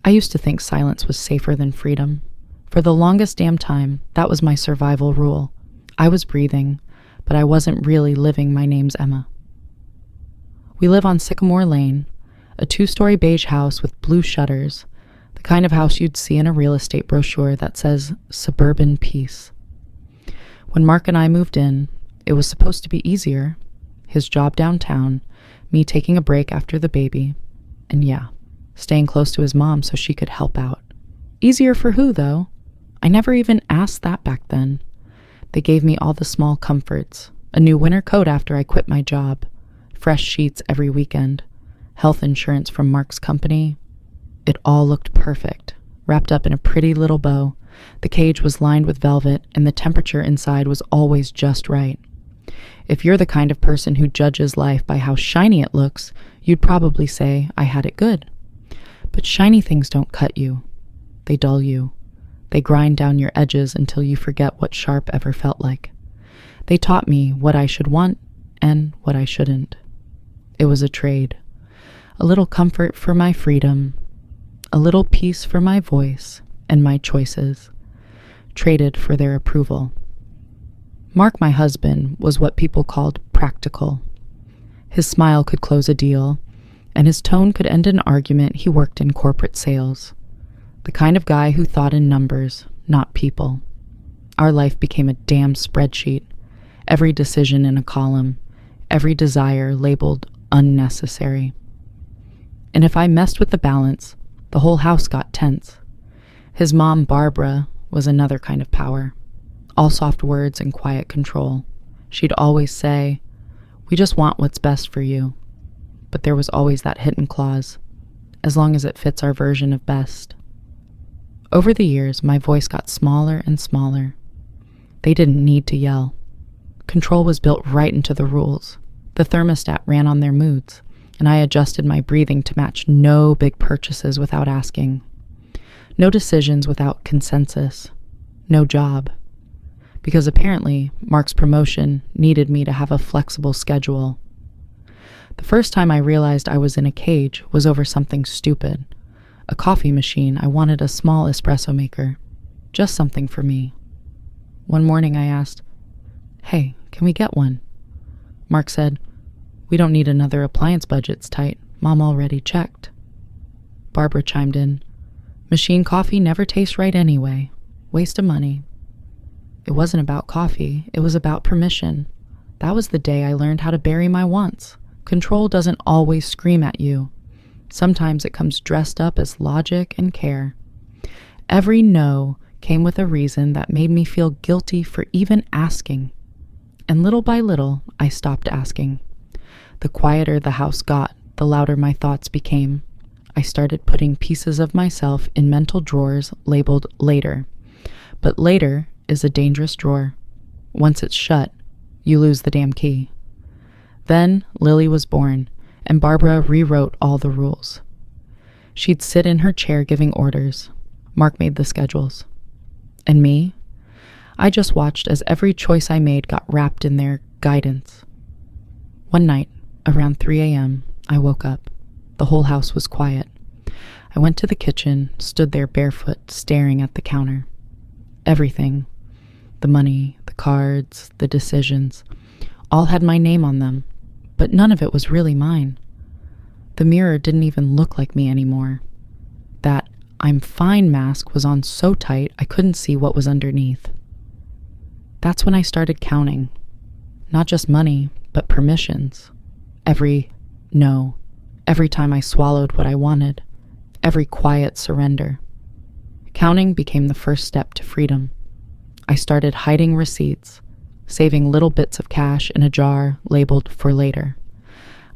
I used to think silence was safer than freedom. For the longest damn time, that was my survival rule. I was breathing, but I wasn't really living my name's Emma. We live on Sycamore Lane, a 2-story beige house with blue shutters, the kind of house you'd see in a real estate brochure that says suburban peace. When Mark and I moved in, it was supposed to be easier. His job downtown, me taking a break after the baby, and yeah, staying close to his mom so she could help out. Easier for who, though? I never even asked that back then. They gave me all the small comforts, a new winter coat after I quit my job, fresh sheets every weekend, health insurance from Mark's company. It all looked perfect, wrapped up in a pretty little bow. The cage was lined with velvet, and the temperature inside was always just right. If you're the kind of person who judges life by how shiny it looks, you'd probably say I had it good. But shiny things don't cut you. They dull you. They grind down your edges until you forget what sharp ever felt like. They taught me what I should want and what I shouldn't. It was a trade. A little comfort for my freedom, a little peace for my voice and my choices, traded for their approval. Mark, my husband, was what people called practical. His smile could close a deal, and his tone could end an argument. He worked in corporate sales. The kind of guy who thought in numbers, not people. Our life became a damn spreadsheet. Every decision in a column, every desire labeled unnecessary. And if I messed with the balance, the whole house got tense. His mom, Barbara, was another kind of power. All soft words and quiet control. She'd always say, "We just want what's best for you." But there was always that hidden clause, "as long as it fits our version of best." Over the years, my voice got smaller and smaller. They didn't need to yell. Control was built right into the rules. The thermostat ran on their moods, and I adjusted my breathing to match no big purchases without asking. No decisions without consensus. No job. Because apparently, Mark's promotion needed me to have a flexible schedule. The first time I realized I was in a cage was over something stupid. A coffee machine. I wanted a small espresso maker. Just something for me. One morning I asked, "Hey, can we get one?" Mark said, "We don't need another appliance, budget's tight. Mom already checked." Barbara chimed in, "Machine coffee never tastes right anyway. Waste of money." It wasn't about coffee, it was about permission. That was the day I learned how to bury my wants. Control doesn't always scream at you. Sometimes it comes dressed up as logic and care. Every no came with a reason that made me feel guilty for even asking. And little by little, I stopped asking. The quieter the house got, the louder my thoughts became. I started putting pieces of myself in mental drawers labeled later. But later is a dangerous drawer. Once it's shut, you lose the damn key. Then Lily was born, and Barbara rewrote all the rules. She'd sit in her chair giving orders. Mark made the schedules. And me? I just watched as every choice I made got wrapped in their guidance. One night, around 3 a.m., I woke up. The whole house was quiet. I went to the kitchen, stood there barefoot, staring at the counter. Everything, the money, the cards, the decisions, all had my name on them, but none of it was really mine. The mirror didn't even look like me anymore. That "I'm fine" mask was on so tight I couldn't see what was underneath. That's when I started counting. Not just money, but permissions. Every no. Every time I swallowed what I wanted. Every quiet surrender. Counting became the first step to freedom. I started hiding receipts, saving little bits of cash in a jar labeled for later.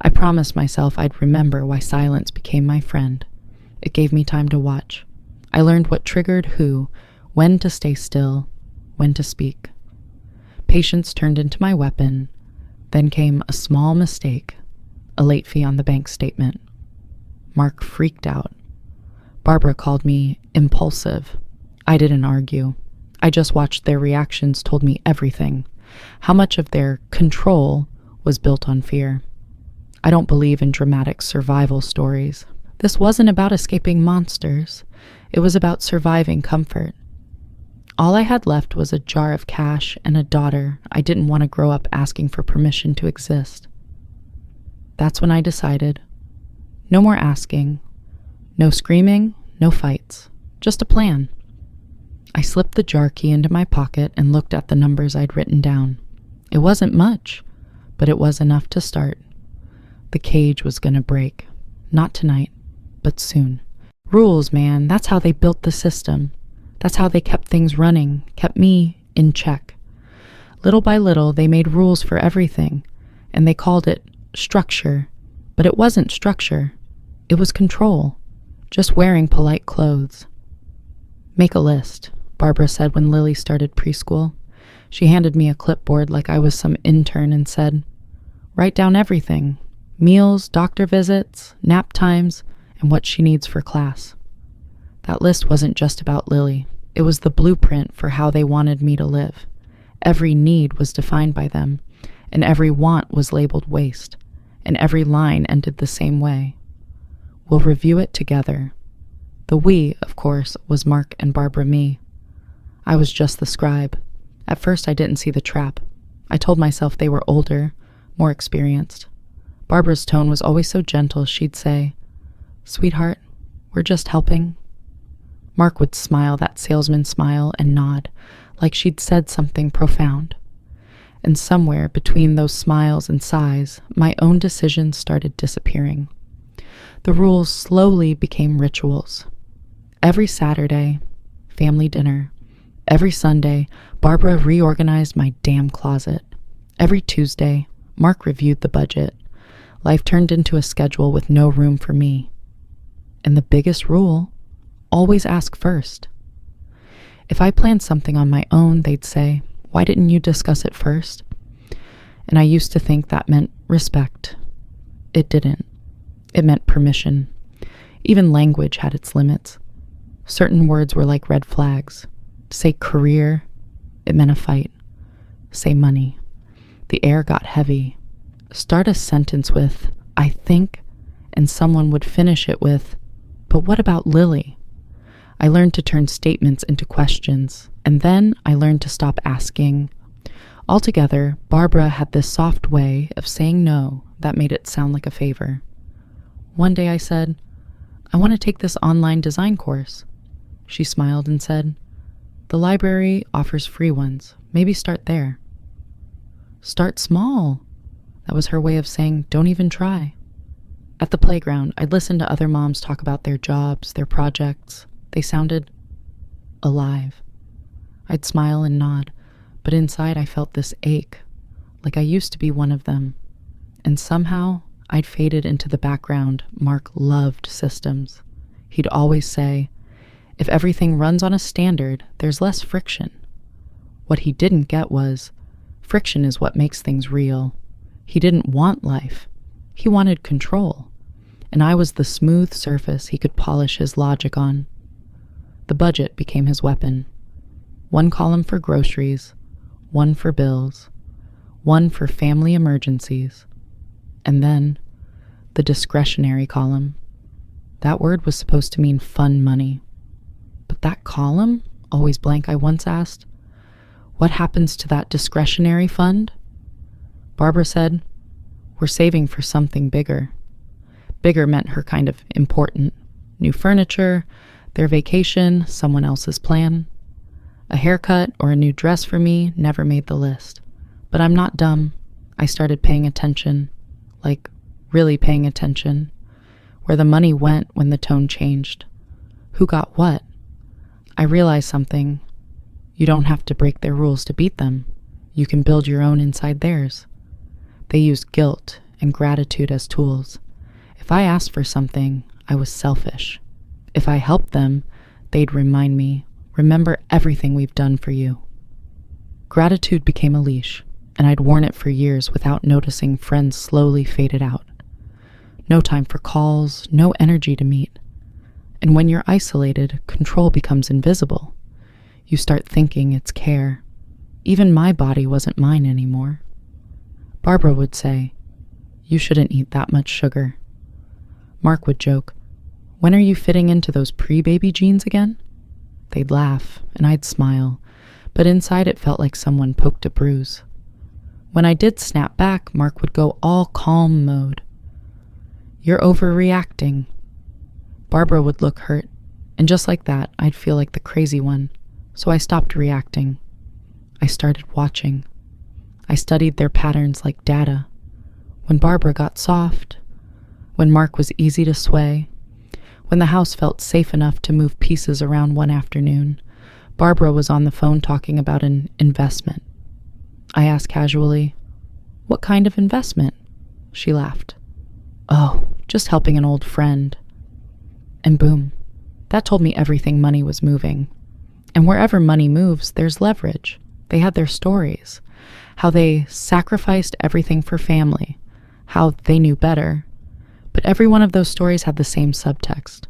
I promised myself I'd remember why silence became my friend. It gave me time to watch. I learned what triggered who, when to stay still, when to speak. Patience turned into my weapon. Then came a small mistake, a late fee on the bank statement. Mark freaked out. Barbara called me impulsive. I didn't argue. I just watched their reactions told me everything. How much of their control was built on fear. I don't believe in dramatic survival stories, This wasn't about escaping monsters. It was about surviving comfort. All I had left was a jar of cash and a daughter I didn't want to grow up asking for permission to exist. That's when I decided, no more asking, no screaming, no fights, just a plan. I slipped the jar key into my pocket and looked at the numbers I'd written down. It wasn't much, but it was enough to start. The cage was going to break. Not tonight, but soon. Rules, man, that's how they built the system. That's how they kept things running, kept me in check. Little by little, they made rules for everything, and they called it structure. But it wasn't structure. It was control. Just wearing polite clothes. Make a list, Barbara said when Lily started preschool. She handed me a clipboard like I was some intern and said, write down everything. Meals, doctor visits, nap times, and what she needs for class. That list wasn't just about Lily. It was the blueprint for how they wanted me to live. Every need was defined by them, and every want was labeled waste, and every line ended the same way. We'll review it together. The we, of course, was Mark and Barbara me. I was just the scribe. At first I didn't see the trap. I told myself they were older, more experienced. Barbara's tone was always so gentle, she'd say, "Sweetheart, we're just helping." Mark would smile that salesman smile and nod, like she'd said something profound. And somewhere between those smiles and sighs, my own decisions started disappearing. The rules slowly became rituals. Every Saturday, family dinner. Every Sunday, Barbara reorganized my damn closet. Every Tuesday, Mark reviewed the budget. Life turned into a schedule with no room for me. And the biggest rule, always ask first. If I planned something on my own, they'd say, "Why didn't you discuss it first?" And I used to think that meant respect. It didn't. It meant permission. Even language had its limits. Certain words were like red flags. Say career, it meant a fight. Say money. The air got heavy. Start a sentence with, "I think," and someone would finish it with, "But what about Lily?" I learned to turn statements into questions, and then I learned to stop asking. Altogether, Barbara had this soft way of saying no that made it sound like a favor. One day I said, "I want to take this online design course." She smiled and said, "The library offers free ones. Maybe start there." Start small. That was her way of saying, don't even try. At the playground, I'd listen to other moms talk about their jobs, their projects. They sounded alive. I'd smile and nod, but inside I felt this ache, like I used to be one of them. And somehow, I'd faded into the background. Mark loved systems. He'd always say, if everything runs on a standard, there's less friction. What he didn't get was, friction is what makes things real. He didn't want life. He wanted control. And I was the smooth surface he could polish his logic on. The budget became his weapon. One column for groceries, one for bills, one for family emergencies, and then the discretionary column. That word was supposed to mean fun money. But that column, always blank, I once asked, what happens to that discretionary fund? Barbara said, we're saving for something bigger. Bigger meant her kind of important. New furniture, their vacation, someone else's plan. A haircut or a new dress for me never made the list. But I'm not dumb. I started paying attention. Like, really paying attention. Where the money went when the tone changed. Who got what? I realized something. You don't have to break their rules to beat them. You can build your own inside theirs. They used guilt and gratitude as tools. If I asked for something, I was selfish. If I helped them, they'd remind me, remember everything we've done for you. Gratitude became a leash, and I'd worn it for years without noticing friends slowly faded out. No time for calls, no energy to meet. And when you're isolated, control becomes invisible. You start thinking it's care. Even my body wasn't mine anymore. Barbara would say, you shouldn't eat that much sugar. Mark would joke, When are you fitting into those pre-baby jeans again? They'd laugh, and I'd smile, but inside it felt like someone poked a bruise. When I did snap back, Mark would go all calm mode. You're overreacting. Barbara would look hurt, and just like that, I'd feel like the crazy one, so I stopped reacting. I started watching. I studied their patterns like data. When Barbara got soft, when Mark was easy to sway, when the house felt safe enough to move pieces around one afternoon, Barbara was on the phone talking about an investment. I asked casually, "What kind of investment?" She laughed. "Oh, just helping an old friend." And boom, that told me everything money was moving. And wherever money moves, there's leverage. They had their stories, how they sacrificed everything for family, how they knew better. But every one of those stories had the same subtext.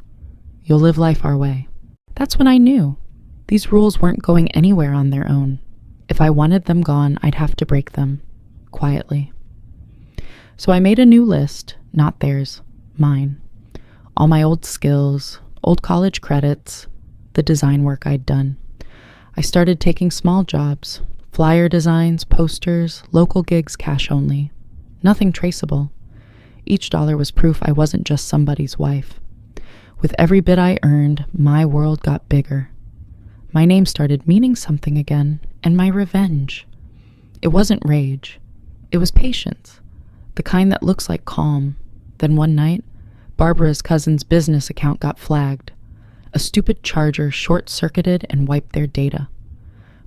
You'll live life our way. That's when I knew. These rules weren't going anywhere on their own. If I wanted them gone, I'd have to break them, quietly. So I made a new list, not theirs, mine. All my old skills, old college credits, the design work I'd done. I started taking small jobs, flyer designs, posters, local gigs, cash only. Nothing traceable. Each dollar was proof I wasn't just somebody's wife. With every bit I earned, my world got bigger. My name started meaning something again, and my revenge. It wasn't rage. It was patience, the kind that looks like calm. Then one night, Barbara's cousin's business account got flagged. A stupid charger short-circuited and wiped their data.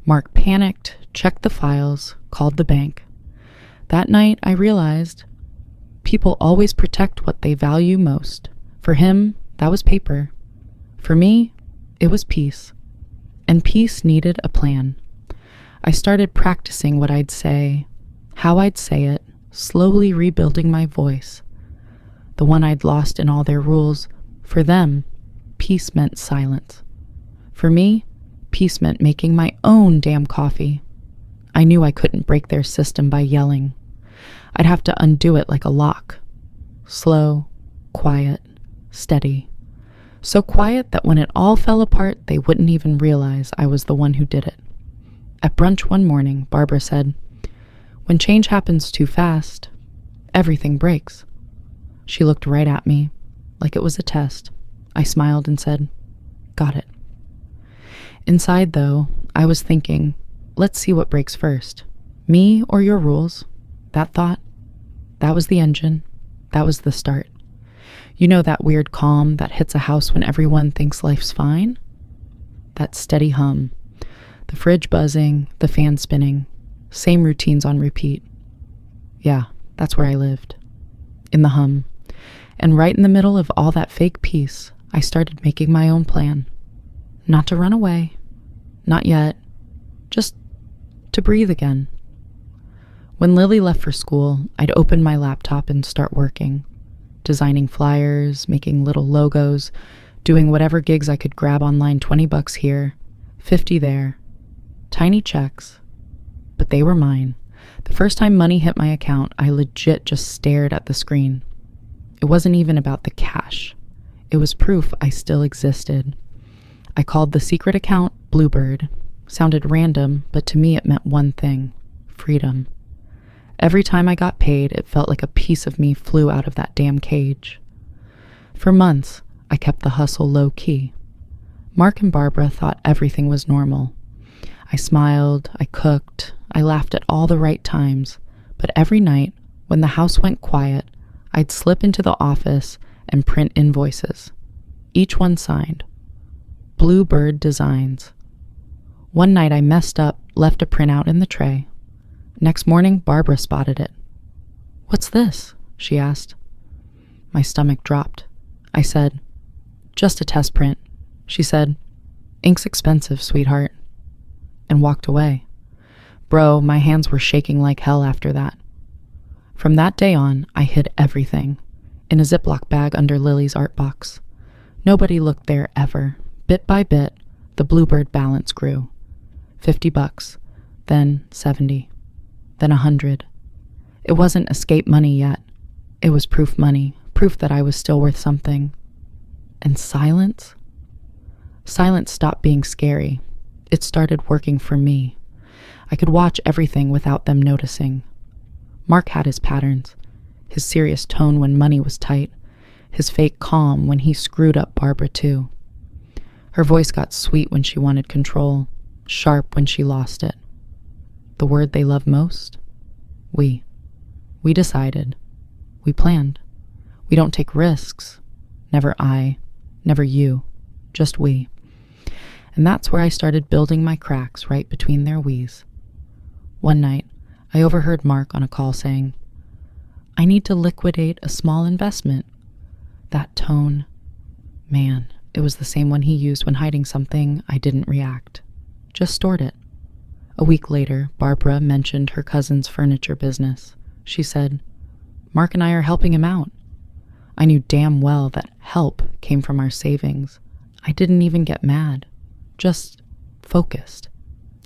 Mark panicked, checked the files, called the bank. That night, I realized people always protect what they value most. For him, that was paper. For me, it was peace. And peace needed a plan. I started practicing what I'd say, how I'd say it, slowly rebuilding my voice. The one I'd lost in all their rules. For them, peace meant silence. For me, peace meant making my own damn coffee. I knew I couldn't break their system by yelling. I'd have to undo it like a lock. Slow, quiet, steady. So quiet that when it all fell apart, they wouldn't even realize I was the one who did it. At brunch one morning, Barbara said, "When change happens too fast, everything breaks." She looked right at me, like it was a test. I smiled and said, "Got it." Inside, though, I was thinking, let's see what breaks first. Me or your rules? That thought, that was the engine. That was the start. You know that weird calm that hits a house when everyone thinks life's fine? That steady hum. The fridge buzzing, the fan spinning. Same routines on repeat. Yeah, that's where I lived. In the hum. And right in the middle of all that fake peace, I started making my own plan. Not to run away. Not yet. Just to breathe again. When Lily left for school, I'd open my laptop and start working. Designing flyers, making little logos, doing whatever gigs I could grab online, $20 here, $50 there. Tiny checks. But they were mine. The first time money hit my account, I legit just stared at the screen. It wasn't even about the cash. It was proof I still existed. I called the secret account Bluebird. Sounded random, but to me it meant one thing: freedom. Every time I got paid, it felt like a piece of me flew out of that damn cage. For months, I kept the hustle low-key. Mark and Barbara thought everything was normal. I smiled, I cooked, I laughed at all the right times, but every night, when the house went quiet, I'd slip into the office and print invoices. Each one signed. Bluebird Designs. One night I messed up, left a printout in the tray. Next morning, Barbara spotted it. "What's this?" she asked. My stomach dropped. I said, "Just a test print." She said, "Ink's expensive, sweetheart," and walked away. Bro, my hands were shaking like hell after that. From that day on, I hid everything in a Ziploc bag under Lily's art box. Nobody looked there ever. Bit by bit, the Bluebird balance grew. $50, then 70, then 100. It wasn't escape money yet. It was proof money, proof that I was still worth something. And silence? Silence stopped being scary. It started working for me. I could watch everything without them noticing. Mark had his patterns, his serious tone when money was tight, his fake calm when he screwed up Barbara too. Her voice got sweet when she wanted control, sharp when she lost it. The word they love most? We. We decided. We planned. We don't take risks. Never I, never you, just we. And that's where I started building my cracks right between their we's. One night, I overheard Mark on a call saying, "I need to liquidate a small investment." That tone, man, it was the same one he used when hiding something. I didn't react, just stored it. A week later, Barbara mentioned her cousin's furniture business. She said, "Mark and I are helping him out." I knew damn well that help came from our savings. I didn't even get mad, just focused.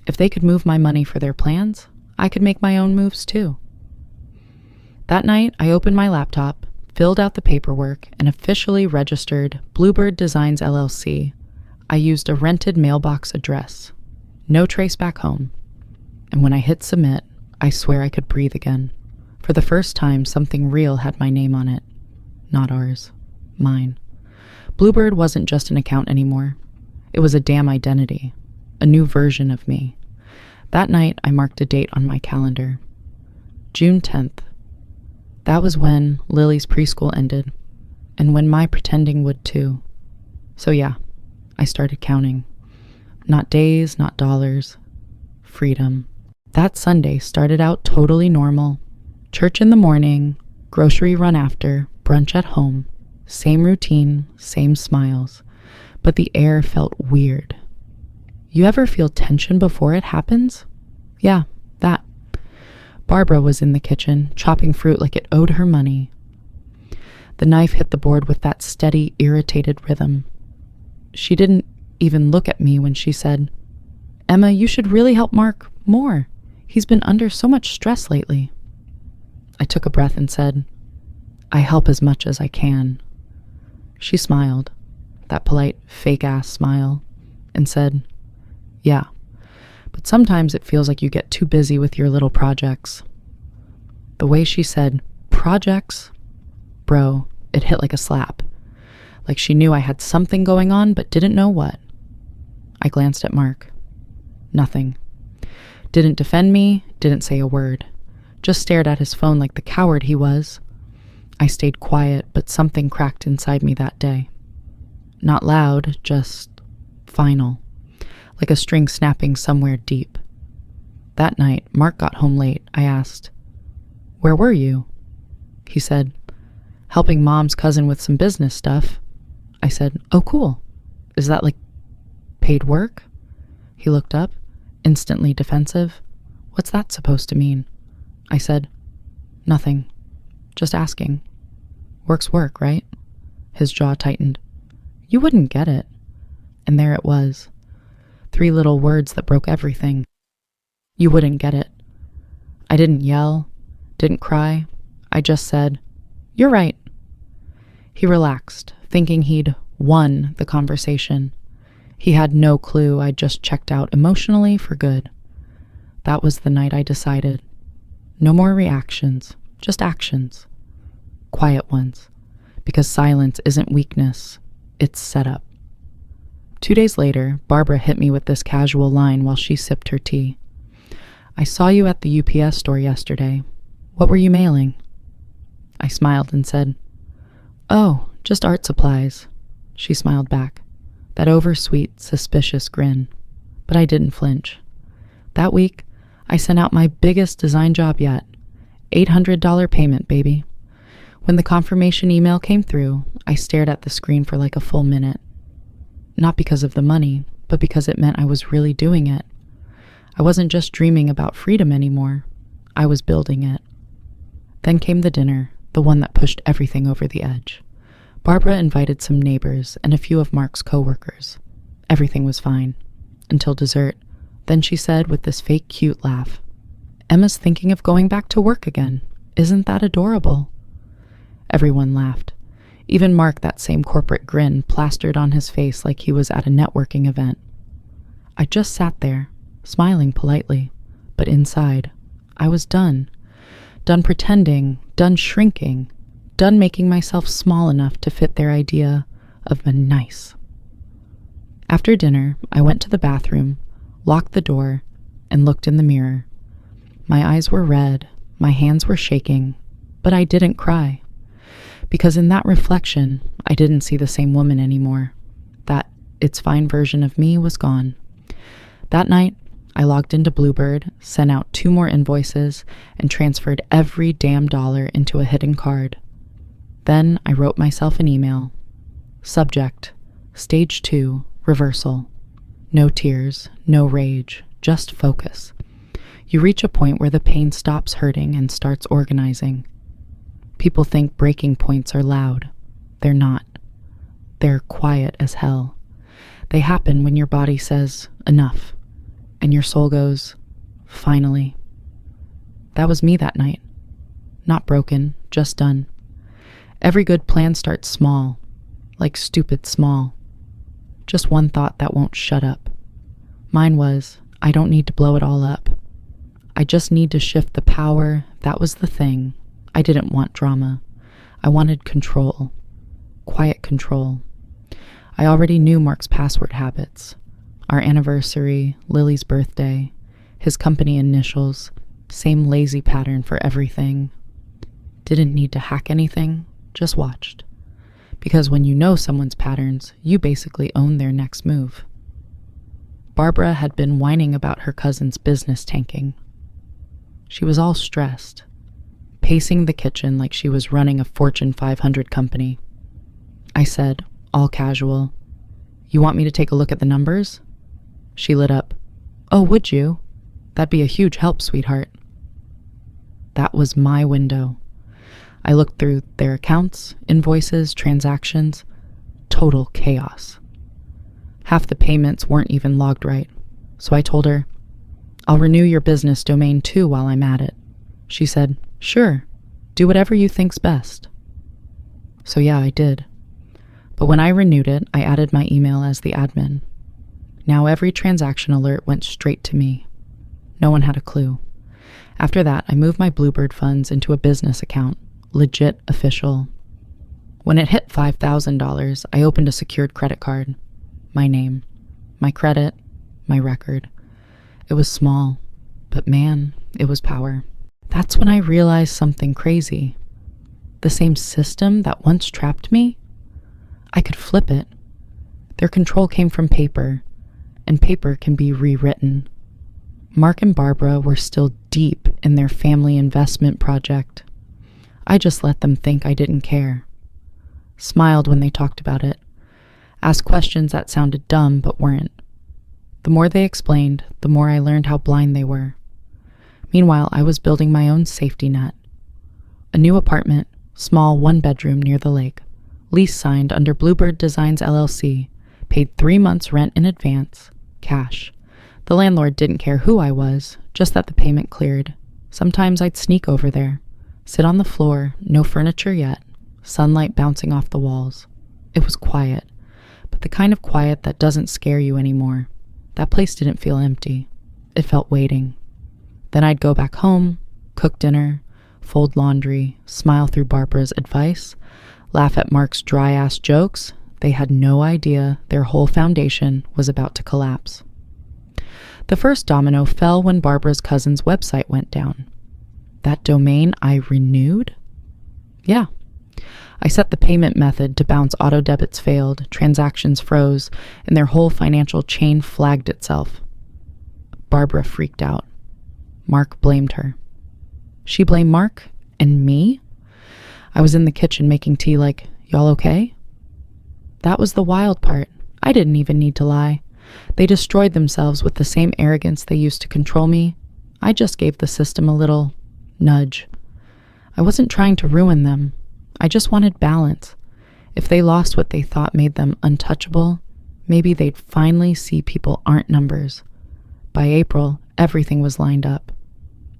If they could move my money for their plans, I could make my own moves too. That night, I opened my laptop, filled out the paperwork, and officially registered Bluebird Designs LLC. I used a rented mailbox address. No trace back home. And when I hit submit, I swear I could breathe again. For the first time, something real had my name on it. Not ours. Mine. Bluebird wasn't just an account anymore. It was a damn identity. A new version of me. That night, I marked a date on my calendar. June 10th. That was when Lily's preschool ended, and when my pretending would too. So yeah, I started counting. Not days, not dollars. Freedom. That Sunday started out totally normal. Church in the morning, grocery run after, brunch at home. Same routine, same smiles. But the air felt weird. You ever feel tension before it happens? Yeah, that. Barbara was in the kitchen, chopping fruit like it owed her money. The knife hit the board with that steady, irritated rhythm. She didn't even look at me when she said, "Emma, you should really help Mark more. He's been under so much stress lately." I took a breath and said, "I help as much as I can." She smiled, that polite, fake-ass smile, and said, "Yeah, but sometimes it feels like you get too busy with your little projects." The way she said, "projects," bro, it hit like a slap. Like she knew I had something going on but didn't know what. I glanced at Mark. Nothing. Didn't defend me, didn't say a word. Just stared at his phone like the coward he was. I stayed quiet, but something cracked inside me that day. Not loud, just final. Like a string snapping somewhere deep. That night, Mark got home late. I asked, "Where were you?" He said, "Helping Mom's cousin with some business stuff." I said, "Oh, cool. Is that like paid work?" He looked up, instantly defensive. "What's that supposed to mean?" I said, "Nothing. Just asking. Work's work, right?" His jaw tightened. "You wouldn't get it." And there it was. 3 little words that broke everything. You wouldn't get it. I didn't yell, didn't cry. I just said, "You're right." He relaxed, thinking he'd won the conversation. He had no clue I'd just checked out emotionally for good. That was the night I decided. No more reactions, just actions. Quiet ones. Because silence isn't weakness, it's setup. 2 days later, Barbara hit me with this casual line while she sipped her tea. "I saw you at the UPS store yesterday. What were you mailing?" I smiled and said, "Oh, just art supplies." She smiled back, that oversweet, suspicious grin. But I didn't flinch. That week, I sent out my biggest design job yet. $800 payment, baby. When the confirmation email came through, I stared at the screen for like a full minute. Not because of the money, but because it meant I was really doing it. I wasn't just dreaming about freedom anymore. I was building it. Then came the dinner, the one that pushed everything over the edge. Barbara invited some neighbors and a few of Mark's coworkers. Everything was fine. Until dessert. Then she said with this fake cute laugh, "Emma's thinking of going back to work again. Isn't that adorable?" Everyone laughed. Even Mark, that same corporate grin plastered on his face like he was at a networking event. I just sat there, smiling politely, but inside, I was done. Done pretending, done shrinking, done making myself small enough to fit their idea of a nice. After dinner, I went to the bathroom, locked the door, and looked in the mirror. My eyes were red, my hands were shaking, but I didn't cry. Because in that reflection, I didn't see the same woman anymore. That It's Fine version of me was gone. That night, I logged into Bluebird, sent out 2 more invoices, and transferred every damn dollar into a hidden card. Then I wrote myself an email. Subject, Stage 2, Reversal. No tears, no rage, just focus. You reach a point where the pain stops hurting and starts organizing. People think breaking points are loud. They're not. They're quiet as hell. They happen when your body says, enough, and your soul goes, finally. That was me that night. Not broken, just done. Every good plan starts small, like stupid small. Just one thought that won't shut up. Mine was, I don't need to blow it all up. I just need to shift the power. That was the thing. I didn't want drama. I wanted control. Quiet control. I already knew Mark's password habits. Our anniversary, Lily's birthday, his company initials, same lazy pattern for everything. Didn't need to hack anything, just watched. Because when you know someone's patterns, you basically own their next move. Barbara had been whining about her cousin's business tanking. She was all stressed, pacing the kitchen like she was running a Fortune 500 company. I said, all casual, "You want me to take a look at the numbers?" She lit up. "Oh, would you? That'd be a huge help, sweetheart." That was my window. I looked through their accounts, invoices, transactions. Total chaos. Half the payments weren't even logged right. So I told her, "I'll renew your business domain too while I'm at it." She said, "Sure, do whatever you think's best." So yeah, I did. But when I renewed it, I added my email as the admin. Now every transaction alert went straight to me. No one had a clue. After that, I moved my Bluebird funds into a business account, legit official. When it hit $5,000, I opened a secured credit card. My name, my credit, my record. It was small, but man, it was power. That's when I realized something crazy. The same system that once trapped me, I could flip it. Their control came from paper, and paper can be rewritten. Mark and Barbara were still deep in their family investment project. I just let them think I didn't care. Smiled when they talked about it. Asked questions that sounded dumb but weren't. The more they explained, the more I learned how blind they were. Meanwhile, I was building my own safety net. A new apartment, small 1-bedroom near the lake. Lease signed under Bluebird Designs LLC. Paid 3 months rent in advance. Cash. The landlord didn't care who I was, just that the payment cleared. Sometimes I'd sneak over there. Sit on the floor, no furniture yet. Sunlight bouncing off the walls. It was quiet, but the kind of quiet that doesn't scare you anymore. That place didn't feel empty. It felt waiting. Then I'd go back home, cook dinner, fold laundry, smile through Barbara's advice, laugh at Mark's dry-ass jokes. They had no idea their whole foundation was about to collapse. The first domino fell when Barbara's cousin's website went down. That domain I renewed? Yeah. I set the payment method to bounce. Auto debits failed, transactions froze, and their whole financial chain flagged itself. Barbara freaked out. Mark blamed her. She blamed Mark and me? I was in the kitchen making tea like, "Y'all okay?" That was the wild part. I didn't even need to lie. They destroyed themselves with the same arrogance they used to control me. I just gave the system a little nudge. I wasn't trying to ruin them. I just wanted balance. If they lost what they thought made them untouchable, maybe they'd finally see people aren't numbers. By April, everything was lined up.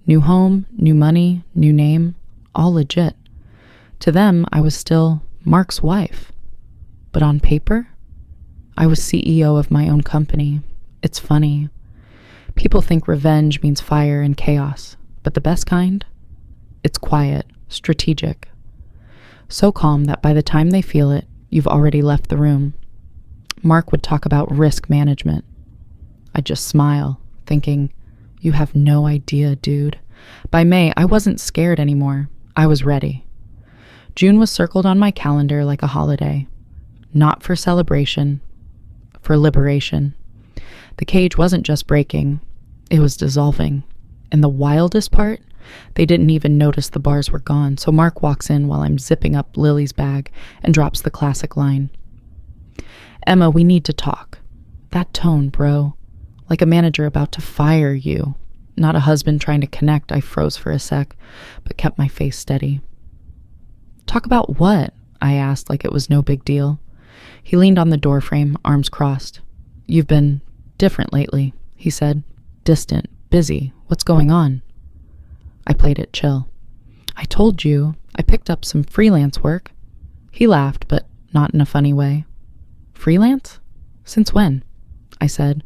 New home, new money, new name, all legit. To them, I was still Mark's wife. But on paper, I was CEO of my own company. It's funny. People think revenge means fire and chaos, but the best kind? It's quiet, strategic. So calm that by the time they feel it, you've already left the room. Mark would talk about risk management. I'd just smile, thinking, you have no idea, dude. By May, I wasn't scared anymore. I was ready. June was circled on my calendar like a holiday. Not for celebration, for liberation. The cage wasn't just breaking, it was dissolving. And the wildest part, they didn't even notice the bars were gone, so Mark walks in while I'm zipping up Lily's bag and drops the classic line. Emma, we need to talk. That tone, bro. Like a manager about to fire you. Not a husband trying to connect. I froze for a sec, but kept my face steady. Talk about what? I asked like it was no big deal. He leaned on the doorframe, arms crossed. You've been different lately, he said. Distant, busy. What's going on? I played it chill. I told you, I picked up some freelance work. He laughed, but not in a funny way. Freelance? Since when? I said.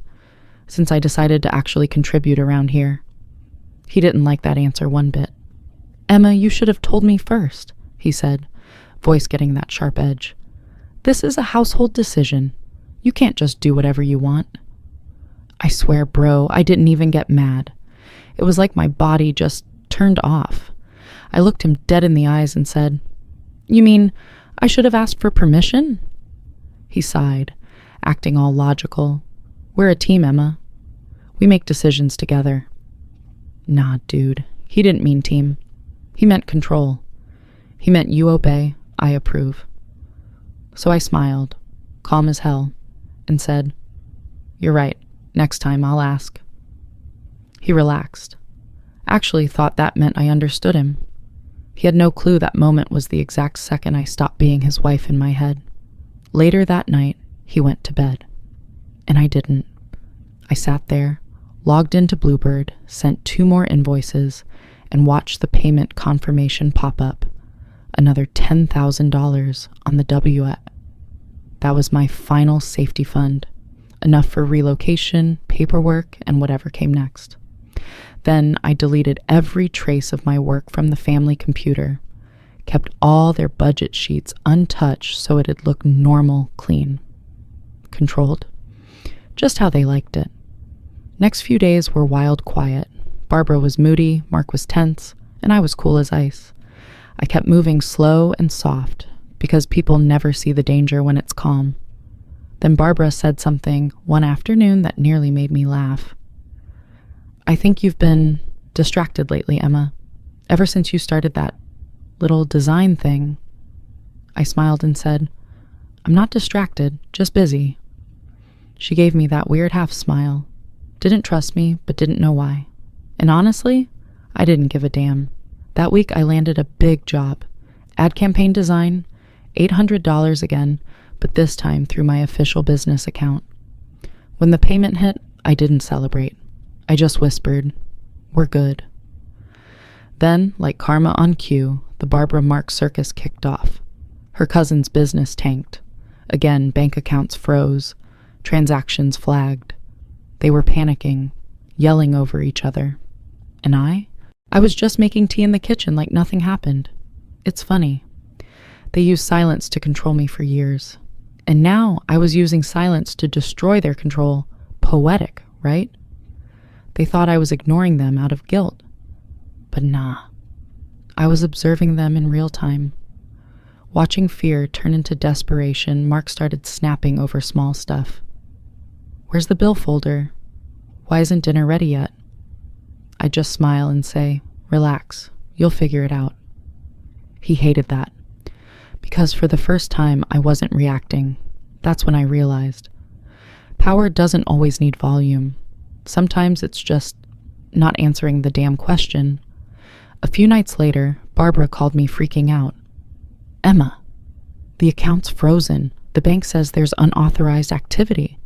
Since I decided to actually contribute around here. He didn't like that answer one bit. Emma, you should have told me first, he said, voice getting that sharp edge. This is a household decision. You can't just do whatever you want. I swear, bro, I didn't even get mad. It was like my body just turned off. I looked him dead in the eyes and said, You mean I should have asked for permission? He sighed, acting all logical. We're a team, Emma. We make decisions together. Nah, dude. He didn't mean team. He meant control. He meant you obey, I approve. So I smiled, calm as hell, and said, You're right. Next time I'll ask. He relaxed. Actually thought that meant I understood him. He had no clue that moment was the exact second I stopped being his wife in my head. Later that night, he went to bed. And I didn't. I sat there, logged into Bluebird, sent 2 more invoices, and watched the payment confirmation pop up. Another $10,000 on the W. That was my final safety fund, enough for relocation, paperwork, and whatever came next. Then I deleted every trace of my work from the family computer, kept all their budget sheets untouched so it'd look normal, clean, controlled, just how they liked it. Next few days were wild quiet. Barbara was moody, Mark was tense, and I was cool as ice. I kept moving slow and soft, because people never see the danger when it's calm. Then Barbara said something one afternoon that nearly made me laugh. I think you've been distracted lately, Emma, ever since you started that little design thing. I smiled and said, I'm not distracted, just busy. She gave me that weird half smile. Didn't trust me, but didn't know why. And honestly, I didn't give a damn. That week I landed a big job. Ad campaign design, $800 again, but this time through my official business account. When the payment hit, I didn't celebrate. I just whispered, We're good. Then, like karma on cue, the Barbara Mark circus kicked off. Her cousin's business tanked. Again, bank accounts froze. Transactions flagged. They were panicking, yelling over each other. And I was just making tea in the kitchen like nothing happened. It's funny. They used silence to control me for years. And now I was using silence to destroy their control. Poetic, right? They thought I was ignoring them out of guilt. But nah. I was observing them in real time. Watching fear turn into desperation, Mark started snapping over small stuff. Where's the bill folder? Why isn't dinner ready yet? I just smile and say, Relax, you'll figure it out. He hated that. Because for the first time, I wasn't reacting. That's when I realized. Power doesn't always need volume. Sometimes it's just not answering the damn question. A few nights later, Barbara called me freaking out. Emma, the account's frozen. The bank says there's unauthorized activity.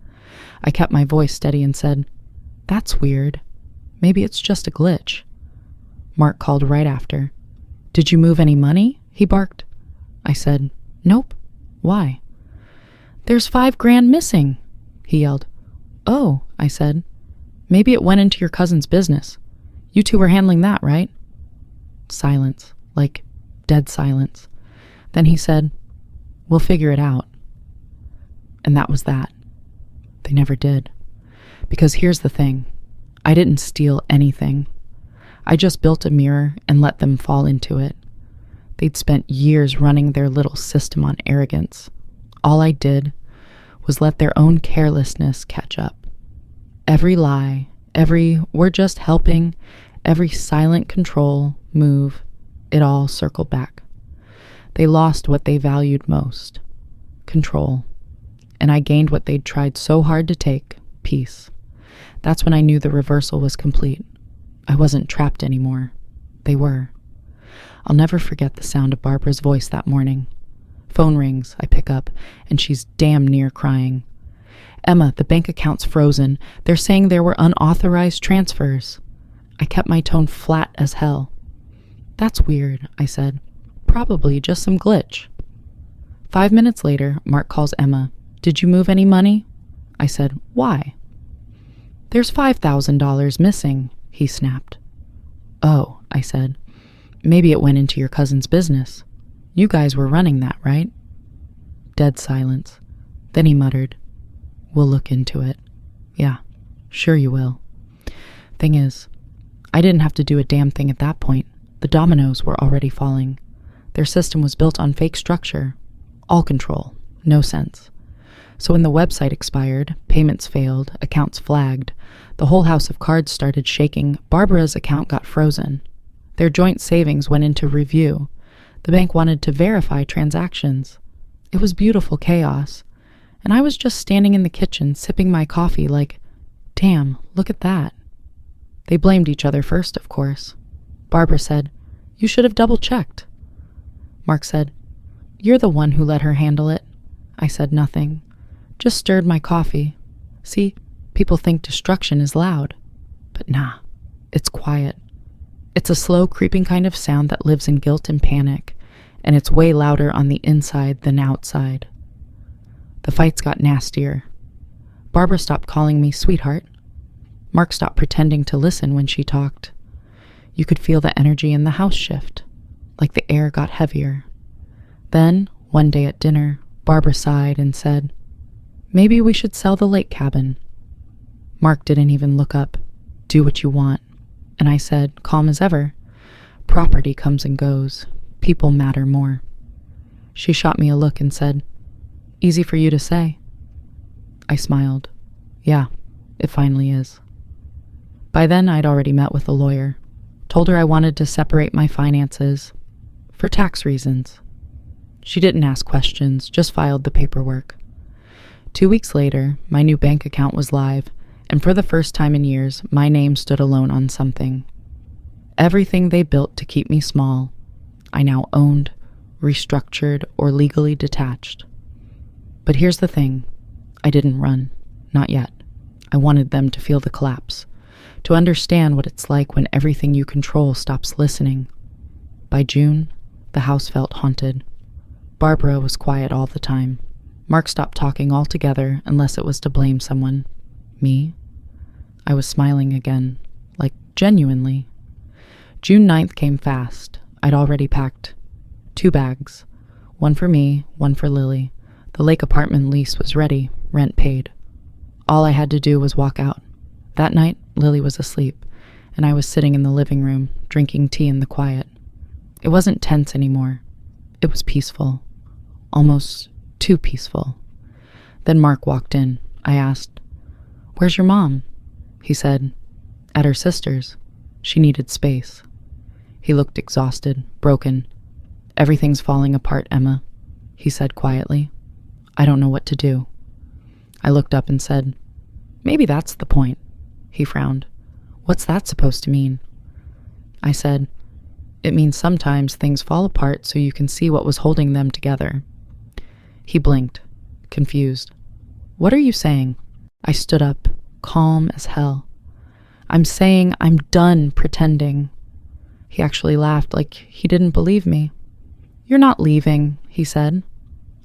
I kept my voice steady and said, That's weird. Maybe it's just a glitch. Mark called right after. Did you move any money? He barked. I said, Nope. Why? There's $5,000 missing, he yelled. Oh, I said. Maybe it went into your cousin's business. You two were handling that, right? Silence, like dead silence. Then he said, we'll figure it out. And that was that. They never did. Because here's the thing. I didn't steal anything. I just built a mirror and let them fall into it. They'd spent years running their little system on arrogance. All I did was let their own carelessness catch up. Every lie, every we're just helping, every silent control, move, it all circled back. They lost what they valued most, control. And I gained what they'd tried so hard to take, peace. That's when I knew the reversal was complete. I wasn't trapped anymore. They were. I'll never forget the sound of Barbara's voice that morning. Phone rings, I pick up, and she's damn near crying. Emma, the bank account's frozen. They're saying there were unauthorized transfers. I kept my tone flat as hell. That's weird, I said. Probably just some glitch. 5 minutes later, Mark calls Emma. Did you move any money? I said, why? There's $5,000 missing, he snapped. Oh, I said. Maybe it went into your cousin's business. You guys were running that, right? Dead silence. Then he muttered, we'll look into it. Yeah, sure you will. Thing is, I didn't have to do a damn thing at that point. The dominoes were already falling. Their system was built on fake structure. All control, no sense. So when the website expired, payments failed, accounts flagged, the whole house of cards started shaking, Barbara's account got frozen. Their joint savings went into review. The bank wanted to verify transactions. It was beautiful chaos. And I was just standing in the kitchen sipping my coffee like, damn, look at that. They blamed each other first, of course. Barbara said, you should have double-checked. Mark said, you're the one who let her handle it. I said nothing. Just stirred my coffee. See, people think destruction is loud. But nah, it's quiet. It's a slow, creeping kind of sound that lives in guilt and panic, and it's way louder on the inside than outside. The fights got nastier. Barbara stopped calling me sweetheart. Mark stopped pretending to listen when she talked. You could feel the energy in the house shift, like the air got heavier. Then, one day at dinner, Barbara sighed and said, maybe we should sell the lake cabin. Mark didn't even look up. Do what you want. And I said, calm as ever, property comes and goes. People matter more. She shot me a look and said, easy for you to say. I smiled. Yeah, it finally is. By then, I'd already met with a lawyer. Told her I wanted to separate my finances for tax reasons. She didn't ask questions, just filed the paperwork. 2 weeks later, my new bank account was live, and for the first time in years, my name stood alone on something. Everything they built to keep me small, I now owned, restructured, or legally detached. But here's the thing. I didn't run. Not yet. I wanted them to feel the collapse, to understand what it's like when everything you control stops listening. By June, the house felt haunted. Barbara was quiet all the time. Mark stopped talking altogether unless it was to blame someone. Me? I was smiling again, like genuinely. June 9th came fast. I'd already packed 2 bags. One for me, one for Lily. The lake apartment lease was ready, rent paid. All I had to do was walk out. That night, Lily was asleep, and I was sitting in the living room, drinking tea in the quiet. It wasn't tense anymore. It was peaceful. Almost too peaceful. Then Mark walked in. I asked, "Where's your mom?" He said, "At her sister's. She needed space." He looked exhausted, broken. "Everything's falling apart, Emma," he said quietly. "I don't know what to do." I looked up and said, "Maybe that's the point." He frowned. "What's that supposed to mean?" I said, "It means sometimes things fall apart so you can see what was holding them together." He blinked, confused. "What are you saying?" I stood up, calm as hell. "I'm saying I'm done pretending." He actually laughed like he didn't believe me. "You're not leaving," he said.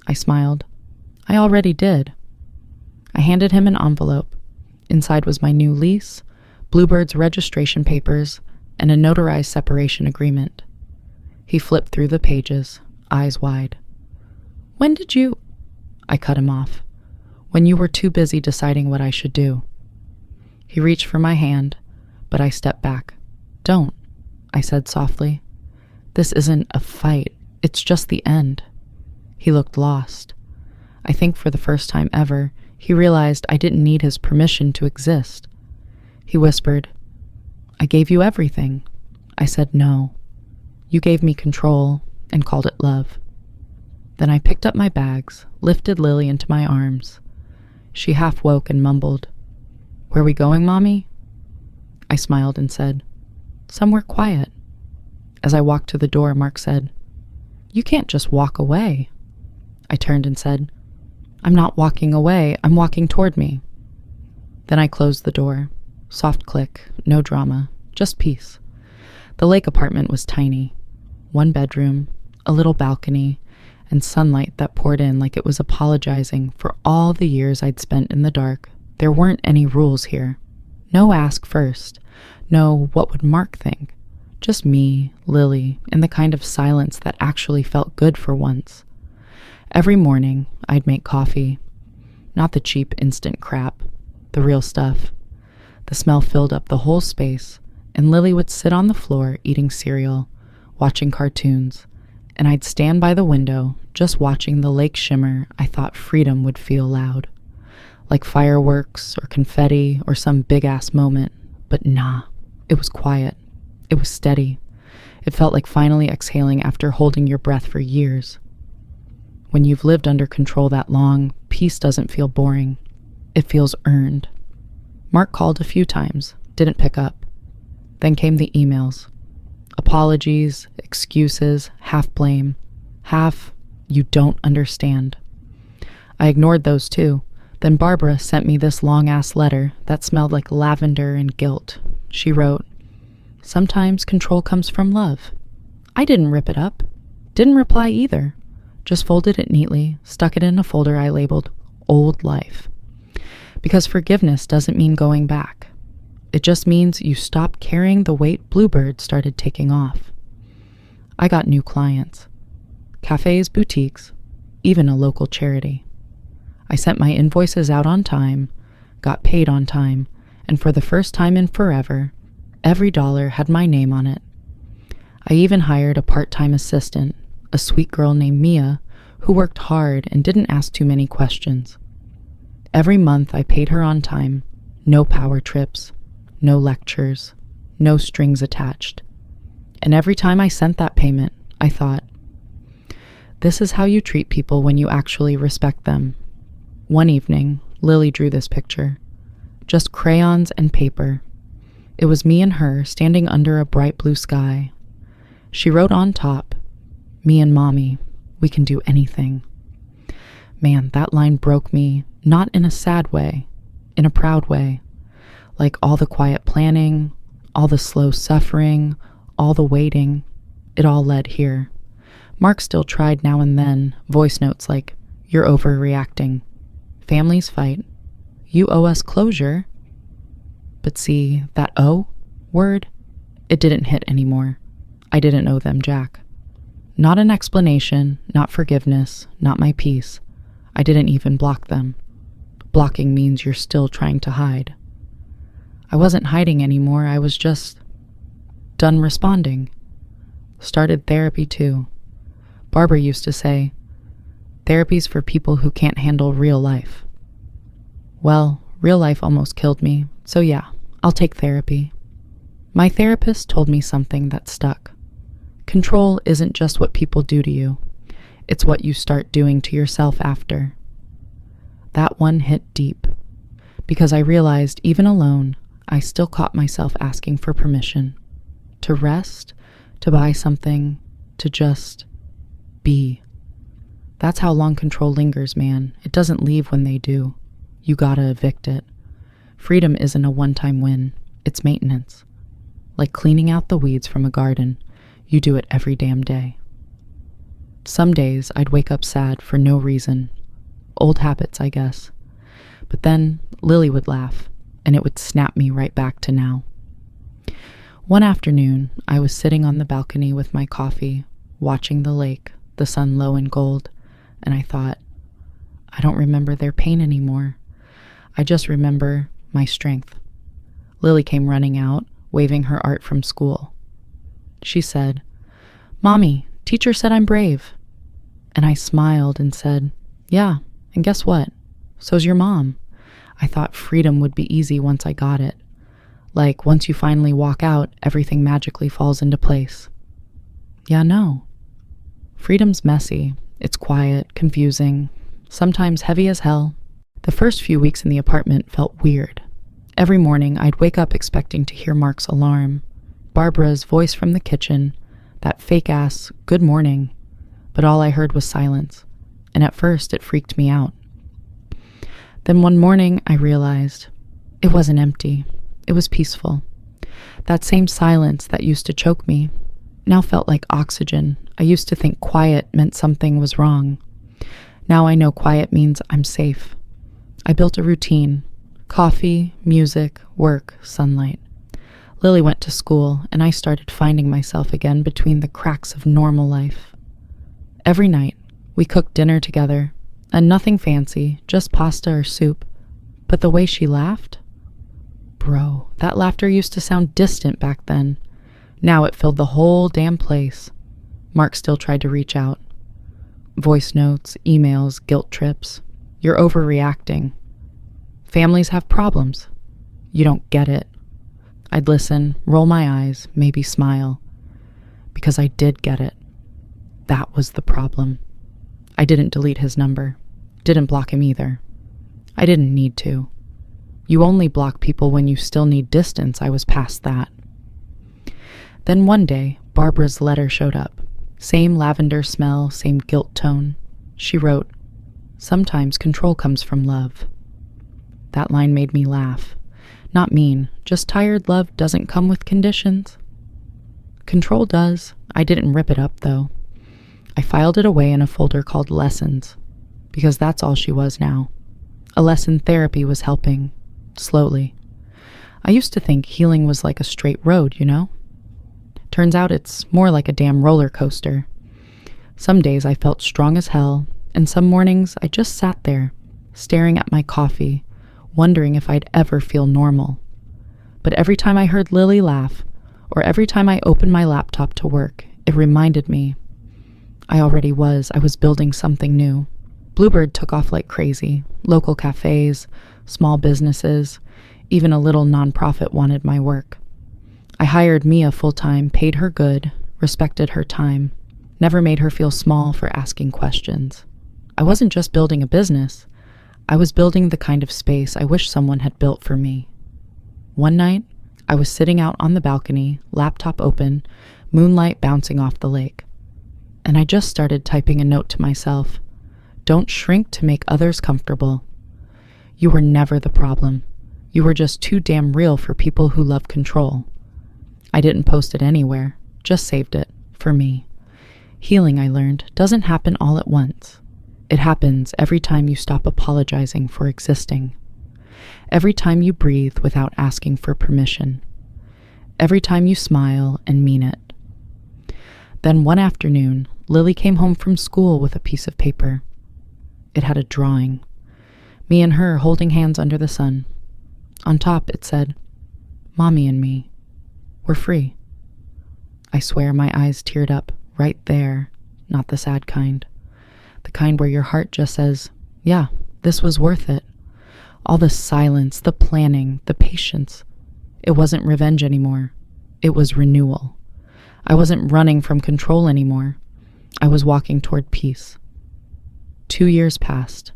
I smiled. I already did. I handed him an envelope. Inside was my new lease, Bluebird's registration papers, and a notarized separation agreement. He flipped through the pages, eyes wide. When did you... I cut him off. When you were too busy deciding what I should do. He reached for my hand, but I stepped back. Don't, I said softly. This isn't a fight. It's just the end. He looked lost. I think for the first time ever, he realized I didn't need his permission to exist. He whispered, I gave you everything. I said no. You gave me control and called it love. Then I picked up my bags, lifted Lily into my arms. She half woke and mumbled, Where we going, Mommy? I smiled and said, Somewhere quiet. As I walked to the door, Mark said, You can't just walk away. I turned and said, I'm not walking away, I'm walking toward me. Then I closed the door. Soft click, no drama, just peace. The lake apartment was tiny. 1 bedroom, a little balcony, and sunlight that poured in like it was apologizing for all the years I'd spent in the dark. There weren't any rules here. No ask first. No, what would Mark think? Just me, Lily, and the kind of silence that actually felt good for once. Every morning, I'd make coffee. Not the cheap instant crap, the real stuff. The smell filled up the whole space, and Lily would sit on the floor eating cereal, watching cartoons, and I'd stand by the window, just watching the lake shimmer. I thought freedom would feel loud, like fireworks or confetti or some big-ass moment, but nah, it was quiet. It was steady. It felt like finally exhaling after holding your breath for years. When you've lived under control that long, peace doesn't feel boring. It feels earned. Mark called a few times, didn't pick up. Then came the emails. Apologies, excuses, half blame, half you don't understand. I ignored those too. Then Barbara sent me this long-ass letter that smelled like lavender and guilt. She wrote, Sometimes control comes from love. I didn't rip it up. Didn't reply either. Just folded it neatly, stuck it in a folder I labeled Old Life. Because forgiveness doesn't mean going back. It just means you stop carrying the weight Bluebird started taking off. I got new clients. Cafes, boutiques, even a local charity. I sent my invoices out on time, got paid on time, and for the first time in forever, every dollar had my name on it. I even hired a part-time assistant, a sweet girl named Mia, who worked hard and didn't ask too many questions. Every month I paid her on time, no power trips, no lectures, no strings attached. And every time I sent that payment, I thought, this is how you treat people when you actually respect them. One evening, Lily drew this picture. Just crayons and paper. It was me and her standing under a bright blue sky. She wrote on top, Me and Mommy, we can do anything. Man, that line broke me, not in a sad way, in a proud way. Like all the quiet planning, all the slow suffering, all the waiting, it all led here. Mark still tried now and then, voice notes like, You're overreacting. Families fight. You owe us closure. But see, that O word, it didn't hit anymore. I didn't owe them jack. Not an explanation, not forgiveness, not my peace. I didn't even block them. Blocking means you're still trying to hide. I wasn't hiding anymore, I was just done responding. Started therapy too. Barbara used to say, therapy's for people who can't handle real life. Well, real life almost killed me, so yeah, I'll take therapy. My therapist told me something that stuck. Control isn't just what people do to you. It's what you start doing to yourself after. That one hit deep, because I realized even alone, I still caught myself asking for permission. To rest, to buy something, to just be. That's how long control lingers, man. It doesn't leave when they do. You gotta evict it. Freedom isn't a one-time win. It's maintenance. Like cleaning out the weeds from a garden. You do it every damn day. Some days I'd wake up sad for no reason. Old habits, I guess. But then Lily would laugh, and it would snap me right back to now. One afternoon, I was sitting on the balcony with my coffee, watching the lake, the sun low and gold, and I thought, I don't remember their pain anymore. I just remember my strength. Lily came running out, waving her art from school. She said, "Mommy, teacher said I'm brave." And I smiled and said, "Yeah, and guess what? So's your mom." I thought freedom would be easy once I got it. Like, once you finally walk out, everything magically falls into place. Yeah, no. Freedom's messy. It's quiet, confusing, sometimes heavy as hell. The first few weeks in the apartment felt weird. Every morning, I'd wake up expecting to hear Mark's alarm, Barbara's voice from the kitchen, that fake-ass "good morning," but all I heard was silence, and at first it freaked me out. Then one morning, I realized it wasn't empty. It was peaceful. That same silence that used to choke me now felt like oxygen. I used to think quiet meant something was wrong. Now I know quiet means I'm safe. I built a routine: coffee, music, work, sunlight. Lily went to school, and I started finding myself again between the cracks of normal life. Every night, we cooked dinner together, and nothing fancy, just pasta or soup. But the way she laughed? Bro, that laughter used to sound distant back then. Now it filled the whole damn place. Mark still tried to reach out. Voice notes, emails, guilt trips. You're overreacting. Families have problems. You don't get it. I'd listen, roll my eyes, maybe smile. Because I did get it. That was the problem. I didn't delete his number. Didn't block him either. I didn't need to. You only block people when you still need distance. I was past that. Then one day, Barbara's letter showed up. Same lavender smell, same guilt tone. She wrote, "Sometimes control comes from love." That line made me laugh. Not mean, just tired love doesn't come with conditions. Control does. I didn't rip it up, though. I filed it away in a folder called Lessons, because that's all she was now. A lesson therapy was helping. Slowly. I used to think healing was like a straight road, you know? Turns out it's more like a damn roller coaster. Some days I felt strong as hell, and some mornings I just sat there, staring at my coffee, wondering if I'd ever feel normal. But every time I heard Lily laugh, or every time I opened my laptop to work, it reminded me I was building something new. Bluebird took off like crazy. Local cafes, small businesses, even a little nonprofit wanted my work. I hired Mia full-time, paid her good, respected her time, never made her feel small for asking questions. I wasn't just building a business. I was building the kind of space I wish someone had built for me. One night, I was sitting out on the balcony, laptop open, moonlight bouncing off the lake. And I just started typing a note to myself. Don't shrink to make others comfortable. You were never the problem. You were just too damn real for people who love control. I didn't post it anywhere, just saved it, for me. Healing, I learned, doesn't happen all at once. It happens every time you stop apologizing for existing. Every time you breathe without asking for permission. Every time you smile and mean it. Then one afternoon, Lily came home from school with a piece of paper. It had a drawing. Me and her holding hands under the sun. On top it said, "Mommy and me. We're free." I swear my eyes teared up right there, not the sad kind. The kind where your heart just says, yeah, this was worth it. All the silence, the planning, the patience. It wasn't revenge anymore. It was renewal. I wasn't running from control anymore. I was walking toward peace. 2 years passed.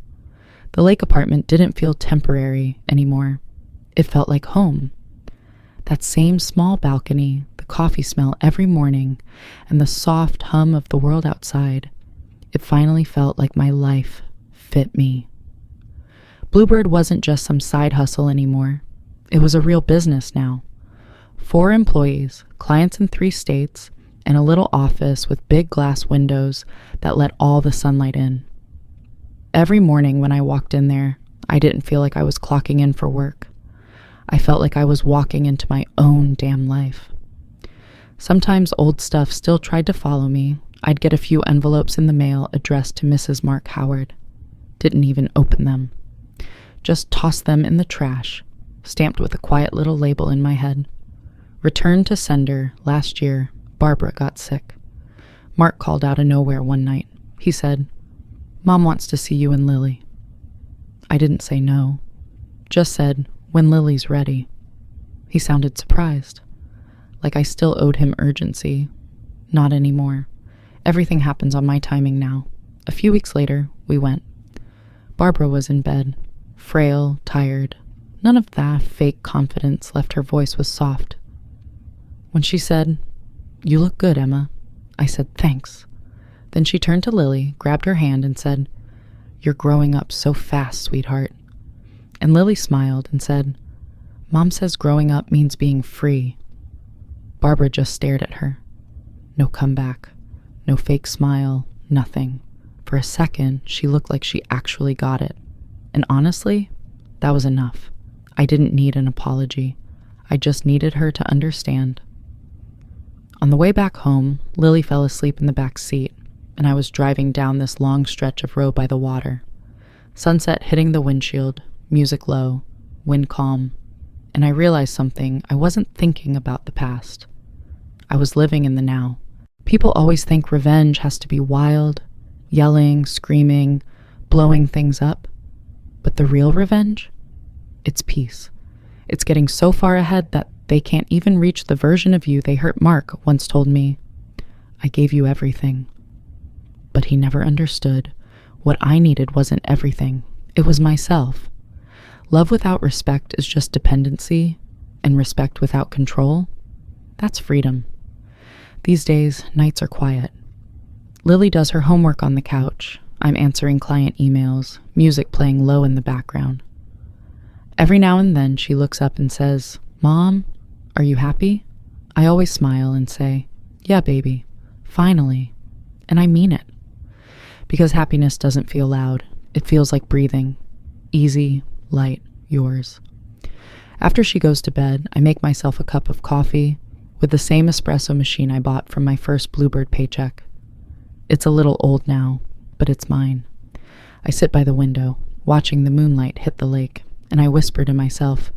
The lake apartment didn't feel temporary anymore. It felt like home. That same small balcony, the coffee smell every morning, and the soft hum of the world outside. It finally felt like my life fit me. Bluebird wasn't just some side hustle anymore. It was a real business now. 4 employees, clients in 3 states, and a little office with big glass windows that let all the sunlight in. Every morning when I walked in there, I didn't feel like I was clocking in for work. I felt like I was walking into my own damn life. Sometimes old stuff still tried to follow me. I'd get a few envelopes in the mail addressed to Mrs. Mark Howard. Didn't even open them. Just tossed them in the trash, stamped with a quiet little label in my head. Returned to sender. Last year, Barbara got sick. Mark called out of nowhere one night. He said, "Mom wants to see you and Lily." I didn't say no. Just said, "When Lily's ready." He sounded surprised. Like I still owed him urgency. Not anymore. Everything happens on my timing now. A few weeks later, we went. Barbara was in bed, frail, tired. None of that fake confidence left. Her voice was soft. When she said, "You look good, Emma," I said, "Thanks." Then she turned to Lily, grabbed her hand, and said, "You're growing up so fast, sweetheart." And Lily smiled and said, "Mom says growing up means being free." Barbara just stared at her. No comeback, no fake smile, nothing. For a second, she looked like she actually got it. And honestly, that was enough. I didn't need an apology. I just needed her to understand. On the way back home, Lily fell asleep in the back seat, and I was driving down this long stretch of road by the water. Sunset hitting the windshield, music low, wind calm, and I realized something. I wasn't thinking about the past. I was living in the now. People always think revenge has to be wild, yelling, screaming, blowing things up. But the real revenge? It's peace. It's getting so far ahead that they can't even reach the version of you they hurt. Mark once told me, "I gave you everything." But he never understood. What I needed wasn't everything. It was myself. Love without respect is just dependency, and respect without control, that's freedom. These days, nights are quiet. Lily does her homework on the couch. I'm answering client emails, music playing low in the background. Every now and then she looks up and says, "Mom, are you happy?" I always smile and say, "Yeah, baby, finally." And I mean it. Because happiness doesn't feel loud. It feels like breathing. Easy, light, yours. After she goes to bed, I make myself a cup of coffee with the same espresso machine I bought from my first Bluebird paycheck. It's a little old now, but it's mine. I sit by the window, watching the moonlight hit the lake, and I whisper to myself,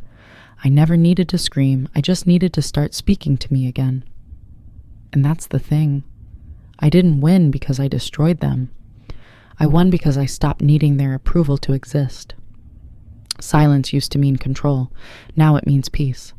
I never needed to scream, I just needed to start speaking to me again. And that's the thing. I didn't win because I destroyed them. I won because I stopped needing their approval to exist. Silence used to mean control. Now it means peace.